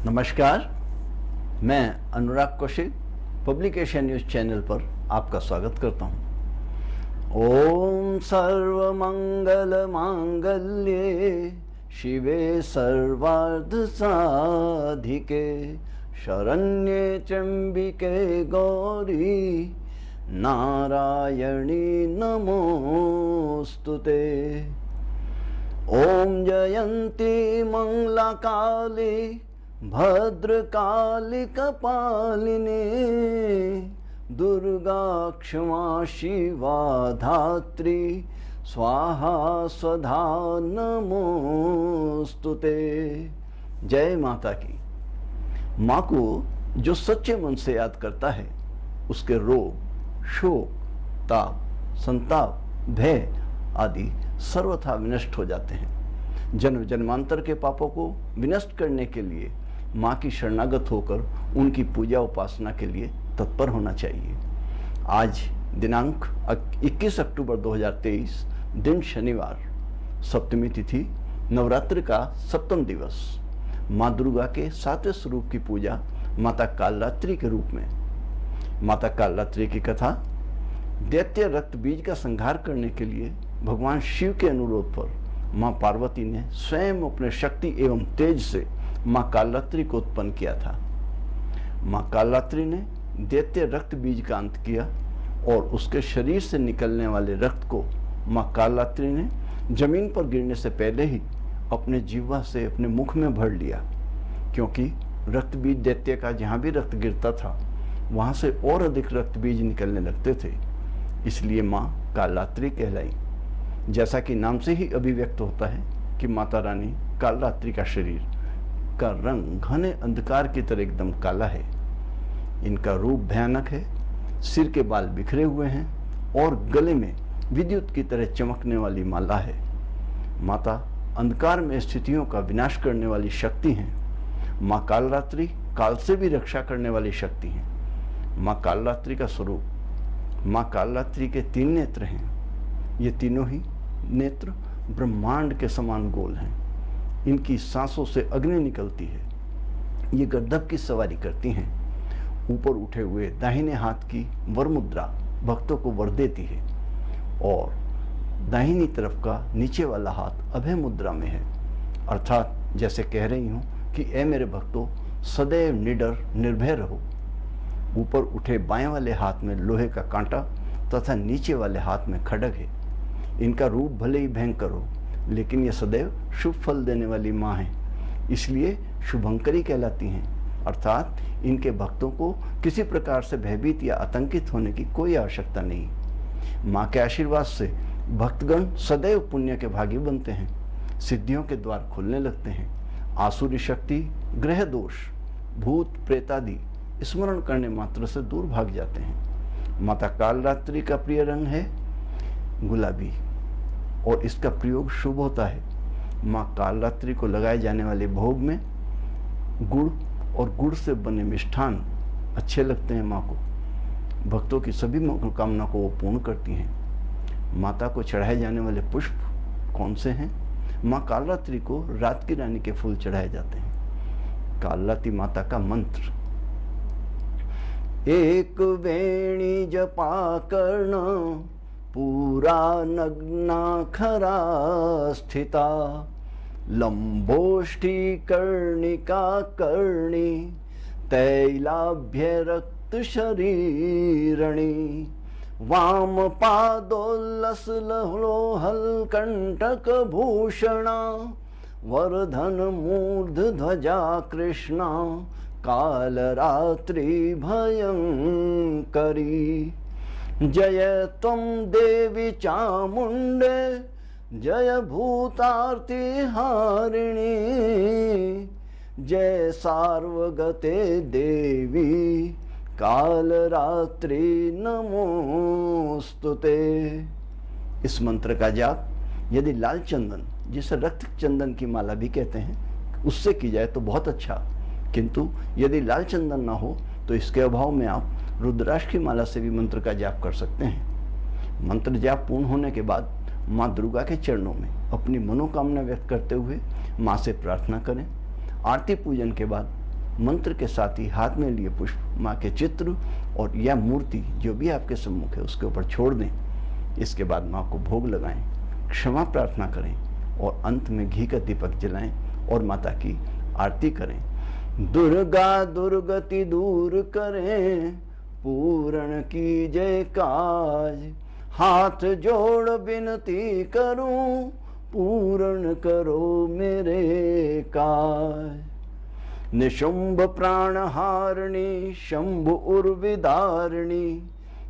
नमस्कार, मैं Anurag Kaushik public Asia news channel पर आपका स्वागत करता हूँ। ओम सर्वमंगल मांगल्ये शिवे सर्वार्थ साधिके शरण्ये त्र्यंबिके गौरी नारायणी नमोस्तुते। ओम जयंती मंगला काली भद्रकाली कपालिनी दुर्गा क्षमा शिवा धात्री स्वाहा स्वधा नमोस्तुते। जय माता की। माँ को जो सच्चे मन से याद करता है उसके रोग, शोक, ताप, संताप, भय आदि सर्वथा विनष्ट हो जाते हैं। जन्म जन्मांतर के पापों को विनष्ट करने के लिए माँ की शरणागत होकर उनकी पूजा उपासना के लिए तत्पर होना चाहिए। आज दिनांक 21 अक्टूबर 2023 दिन शनिवार, सप्तमी तिथि, नवरात्रि का सप्तम दिवस। माँ दुर्गा के 7वें स्वरूप की पूजा माता कालरात्रि के रूप में। माता कालरात्रि की कथा, दैत्य रक्त बीज का संहार करने के लिए भगवान शिव के अनुरोध पर माँ पार्वती ने स्वयं अपने शक्ति एवं तेज से माँ कालरात्रि को उत्पन्न किया था। माँ कालरात्रि ने दैत्य रक्त बीज का अंत किया और उसके शरीर से निकलने वाले रक्त को माँ कालरात्रि ने जमीन पर गिरने से पहले ही अपने जीवा से अपने मुख में भर लिया, क्योंकि रक्त बीज दैत्य का जहाँ भी रक्त गिरता था वहाँ से और अधिक रक्त बीज निकलने लगते थे, इसलिए माँ कालरात्रि कहलाई। जैसा कि नाम से ही अभिव्यक्त होता है कि माता रानी कालरात्रि का शरीर का रंग घने अंधकार की तरह एकदम काला है। इनका रूप भयानक है, सिर के बाल बिखरे हुए हैं और गले में विद्युत की तरह चमकने वाली माला है। माता अंधकार में स्थितियों का विनाश करने वाली शक्ति हैं। माँ कालरात्रि काल से भी रक्षा करने वाली शक्ति हैं। माँ कालरात्रि का स्वरूप, माँ कालरात्रि के 3 नेत्र हैं। ये तीनों ही नेत्र ब्रह्मांड के समान गोल हैं। इनकी सांसों से अग्नि निकलती है। ये गड्ढब की सवारी करती हैं। ऊपर उठे हुए दाहिने हाथ की वर मुद्रा भक्तों को वर देती है और दाहिनी तरफ का नीचे वाला हाथ अभय मुद्रा में है, अर्थात जैसे कह रही हूँ कि ए मेरे भक्तों, सदैव निडर निर्भय रहो। ऊपर उठे बाएं वाले हाथ में लोहे का कांटा तथा नीचे वाले हाथ में खड्ग है। इनका रूप भले ही भयंकर हो, लेकिन ये सदैव शुभ फल देने वाली माँ है, इसलिए शुभंकरी कहलाती हैं। अर्थात इनके भक्तों को किसी प्रकार से भयभीत या आतंकित होने की कोई आवश्यकता नहीं। माँ के आशीर्वाद से भक्तगण सदैव पुण्य के भागी बनते हैं, सिद्धियों के द्वार खुलने लगते हैं, आसुरी शक्ति, ग्रह दोष, भूत प्रेत आदि स्मरण करने मात्र से दूर भाग जाते हैं। माता कालरात्रि का प्रिय रंग है गुलाबी और इसका प्रयोग शुभ होता है। माँ कालरात्रि को लगाए जाने वाले भोग में गुड़ और गुड़ से बने मिष्ठान अच्छे लगते हैं माँ को। भक्तों की सभी मनोकामना को वो पूर्ण करती हैं। माता को चढ़ाए जाने वाले पुष्प कौन से हैं? माँ कालरात्रि को रात की रानी के फूल चढ़ाए जाते हैं। कालरात्रि माता का मंत्र, एक वेणी जपा करना पूरा नग्ना खरा स्थिता, लंबोष्ठी कर्णिका कर्णी तैलाभ्य रक्त शरीरणी, वाम पादोल्लस लोहल कंटक भूषणा, वर्धन मूर्ध ध्वजा कृष्णा, कालरात्रि भयंकरी। जय त्वं देवी चामुंडे जय भूतार्ति हारिणी, जय सार्वगते देवी कालरात्रि नमोस्तुते। इस मंत्र का जाप यदि लाल चंदन, जिसे रक्त चंदन की माला भी कहते हैं, उससे की जाए तो बहुत अच्छा, किंतु यदि लाल चंदन ना हो तो इसके अभाव में आप रुद्राक्ष की माला से भी मंत्र का जाप कर सकते हैं। मंत्र जाप पूर्ण होने के बाद माँ दुर्गा के चरणों में अपनी मनोकामना व्यक्त करते हुए माँ से प्रार्थना करें। आरती पूजन के बाद मंत्र के साथ ही हाथ में लिए पुष्प माँ के चित्र और यह मूर्ति जो भी आपके सम्मुख है उसके ऊपर छोड़ दें। इसके बाद माँ को भोग लगाएं, क्षमा प्रार्थना करें और अंत में घी का दीपक जलाएं और माता की आरती करें। दुर्गा दुर्गति दूर करें, पूर्ण की जय काज, हाथ जोड़ विनती करूं, पूर्ण करो मेरे काज। निशुंभ प्राणहारिणी, शंभु उर्विदारिणी,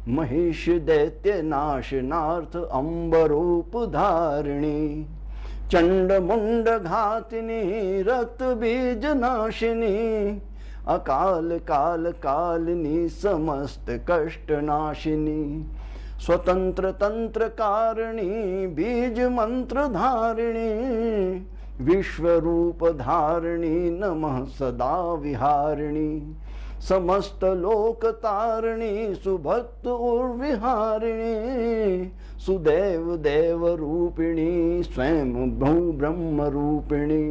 महिष दैत्य नाशनार्थ अम्बरूप धारिणी, चंड मुंड घातिनी, रक्त बीज नाशिनी, अकाल काल कालिनी, समस्त कष्ट नाशिनी, स्वतंत्र तंत्र कारिणी, बीज मंत्र धारिणी, विश्व रूप धारिणी, नमः सदा विहारिणी, समस्त लोक तारिणी, सुभक्त उर्विहारिणी, सुदेव देव रूपिणी, स्वयं भू ब्रह्म रूपिणी,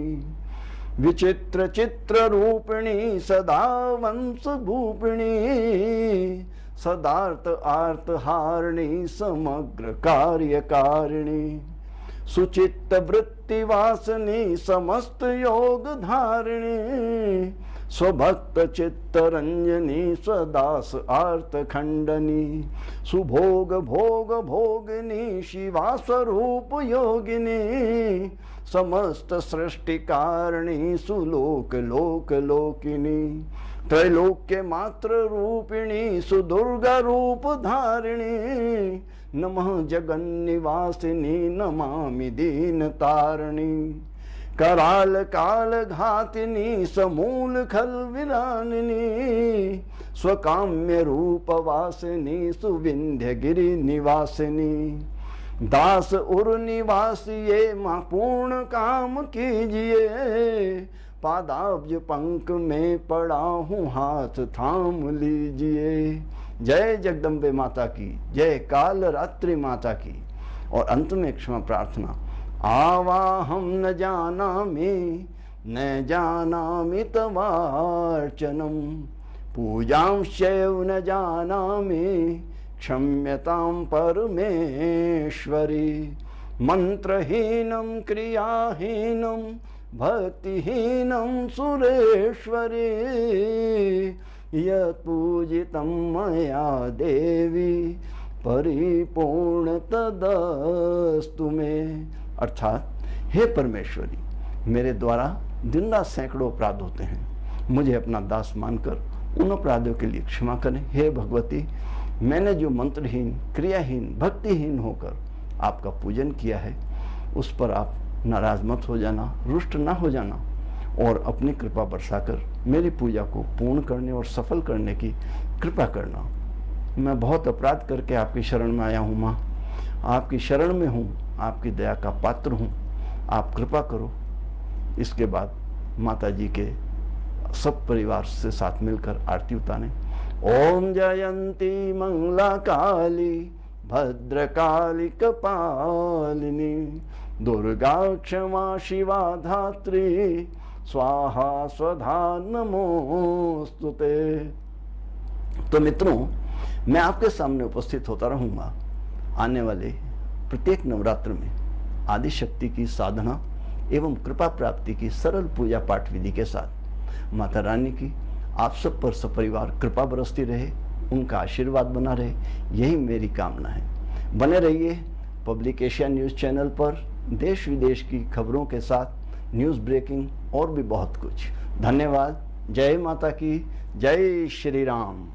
विचित्र चित्र रूपिणी, सदा वंश भूपिणी, सदार्थ आर्थ हारिणी, समग्र कार्यकारिणी, सुचित्त वृत्ति वासनी, समस्त योग धारिणी, स्वभक्त चित्त रंजनी, स्वदास आर्त खंडनी, सुभोग भोग भोगिनी, शिवा स्वरूप योगिनी, समस्त सृष्टि कारिणी, सुलोक लोक लोकिनी, त्रैलोक्य मात्र रूपिणी, सुदुर्गा रूप धारिणी, नमः जगन्निवासिनी, नमामि दीन तारिणी, कराल काल घातिनी, समूल खल विरानिनी, स्वकाम्य रूप वासिनी, सुविंध्य गिरि निवासिनी, दास उर निवासिये, माँ पूर्ण काम कीजिए, पादाब्ज पंख में पड़ा हूँ, हाथ थाम लीजिए। जय जगदम्बे माता की, जय काल रात्रि माता की। और अंत में क्षमा प्रार्थना। आवाहम न जानामि, न जानामि तवार्चनम, पूजांश्चैव न जानामि, क्षम्यतां परमेश्वरी, मंत्रहीनं क्रियाहीनं भक्तिहीनं सुरेश्वरी, यत् पूजितं मया देवी परिपूर्ण तदस्तु मे। अर्थात हे परमेश्वरी, मेरे द्वारा दिन रात सैकड़ों अपराध होते हैं, मुझे अपना दास मानकर उन अपराधों के लिए क्षमा करें। हे भगवती, मैंने जो मंत्रहीन क्रियाहीन भक्तिहीन होकर आपका पूजन किया है, उस पर आप नाराज मत हो जाना, रुष्ट ना हो जाना और अपनी कृपा बरसाकर मेरी पूजा को पूर्ण करने और सफल करने की कृपा करना। मैं बहुत अपराध करके आपकी शरण में आया हूँ माँ, आपकी शरण में हूँ, आपकी दया का पात्र हूँ, आप कृपा करो। इसके बाद माता जी के सब परिवार से साथ मिलकर आरती उतारें। ओम जयंती मंगला काली भद्रकाली कपालिनी, दुर्गा क्षमा शिवा धात्री, स्वाहा स्वधा नमोस्तुते। तो मित्रों, मैं आपके सामने उपस्थित होता रहूंगा आने वाले प्रत्येक नवरात्र में आदिशक्ति की साधना एवं कृपा प्राप्ति की सरल पूजा पाठ विधि के साथ। माता रानी की आप सब पर सपरिवार कृपा बरसती रहे, उनका आशीर्वाद बना रहे, यही मेरी कामना है। बने रहिए पब्लिक एशिया न्यूज़ चैनल पर देश विदेश की खबरों के साथ, न्यूज़ ब्रेकिंग और भी बहुत कुछ। धन्यवाद। जय माता की, जय श्री राम।